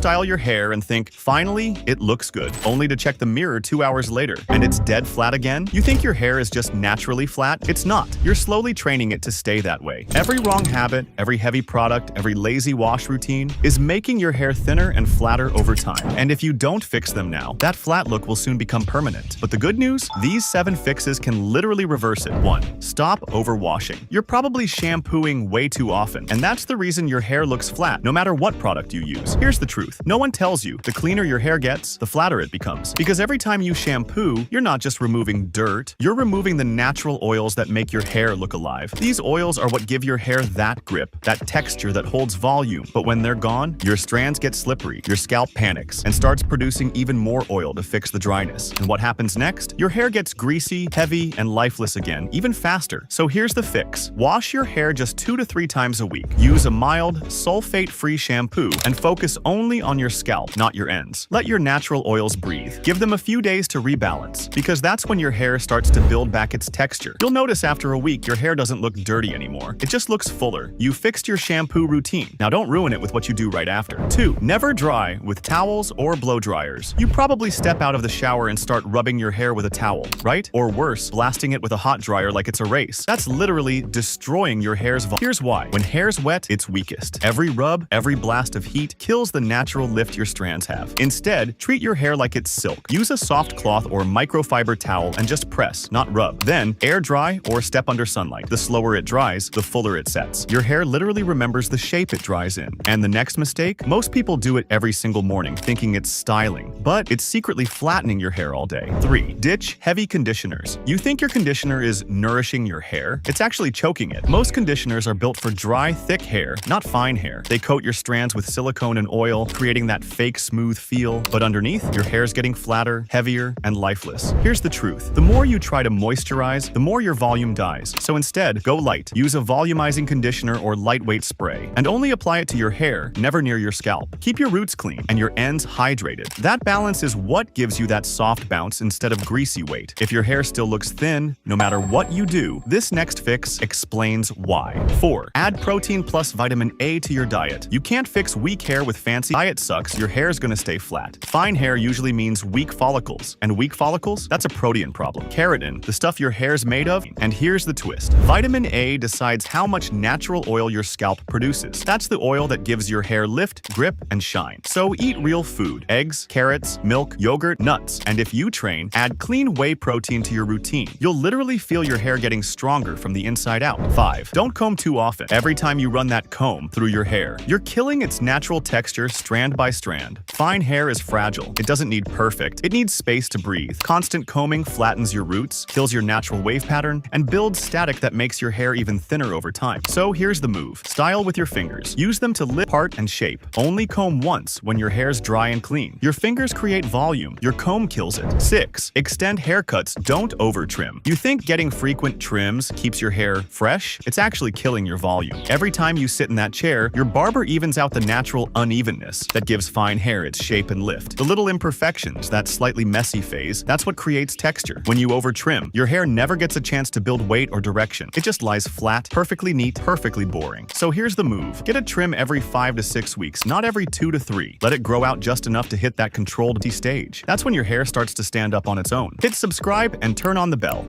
style your hair and think, finally, it looks good, only to check the mirror 2 hours later, and it's dead flat again? You think your hair is just naturally flat? It's not. You're slowly training it to stay that way. Every wrong habit, every heavy product, every lazy wash routine is making your hair thinner and flatter over time. And if you don't fix them now, that flat look will soon become permanent. But the good news? These 7 fixes can literally reverse it. 1. Stop overwashing. You're probably shampooing way too often, and that's the reason your hair looks flat, no matter what product you use. Here's the truth. No one tells you the cleaner your hair gets, the flatter it becomes. Because every time you shampoo, you're not just removing dirt, you're removing the natural oils that make your hair look alive. These oils are what give your hair that grip, that texture that holds volume. But when they're gone, your strands get slippery, your scalp panics, and starts producing even more oil to fix the dryness. And what happens next? Your hair gets greasy, heavy, and lifeless again, even faster. So here's the fix. Wash your hair just 2 to 3 times a week. Use a mild, sulfate-free shampoo and focus only on your scalp, not your ends. Let your natural oils breathe. Give them a few days to rebalance, because that's when your hair starts to build back its texture. You'll notice after a week your hair doesn't look dirty anymore. It just looks fuller. You fixed your shampoo routine. Now don't ruin it with what you do right after. 2. Never dry with towels or blow dryers. You probably step out of the shower and start rubbing your hair with a towel, right? Or worse, blasting it with a hot dryer like it's a race. That's literally destroying your hair's volume. Here's why. When hair's wet, it's weakest. Every rub, every blast of heat kills the natural lift your strands have. Instead, treat your hair like it's silk. Use a soft cloth or microfiber towel and just press, not rub. Then, air dry or step under sunlight. The slower it dries, the fuller it sets. Your hair literally remembers the shape it dries in. And the next mistake? Most people do it every single morning, thinking it's styling, but it's secretly flattening your hair all day. 3. Ditch heavy conditioners. You think your conditioner is nourishing your hair? It's actually choking it. Most conditioners are built for dry, thick hair, not fine hair. They coat your strands with silicone and oil, creating that fake smooth feel, but underneath, your hair's getting flatter, heavier, and lifeless. Here's the truth. The more you try to moisturize, the more your volume dies. So instead, go light. Use a volumizing conditioner or lightweight spray, and only apply it to your hair, never near your scalp. Keep your roots clean and your ends hydrated. That balance is what gives you that soft bounce instead of greasy weight. If your hair still looks thin, no matter what you do, this next fix explains why. 4. Add protein plus vitamin A to your diet. You can't fix weak hair with fancy diet sucks, your hair's gonna stay flat. Fine hair usually means weak follicles, and weak follicles? That's a protein problem. Keratin, the stuff your hair's made of, and here's the twist. Vitamin A decides how much natural oil your scalp produces. That's the oil that gives your hair lift, grip, and shine. So eat real food, eggs, carrots, milk, yogurt, nuts, and if you train, add clean whey protein to your routine. You'll literally feel your hair getting stronger from the inside out. 5. Don't comb too often. Every time you run that comb through your hair, you're killing its natural texture strand by strand. Fine hair is fragile. It doesn't need perfect. It needs space to breathe. Constant combing flattens your roots, kills your natural wave pattern, and builds static that makes your hair even thinner over time. So here's the move. Style with your fingers. Use them to lift, part, and shape. Only comb once when your hair's dry and clean. Your fingers create volume. Your comb kills it. 6. Extend haircuts. Don't over trim. You think getting frequent trims keeps your hair fresh? It's actually killing your volume. Every time you sit in that chair, your barber evens out the natural unevenness that gives fine hair its shape and lift. The little imperfections, that slightly messy phase, that's what creates texture. When you over trim, your hair never gets a chance to build weight or direction. It just lies flat, perfectly neat, perfectly boring. So here's the move. Get a trim every 5 to 6 weeks, not every 2 to 3. Let it grow out just enough to hit that controlled stage. That's when your hair starts to stand up on its own. Hit subscribe and turn on the bell.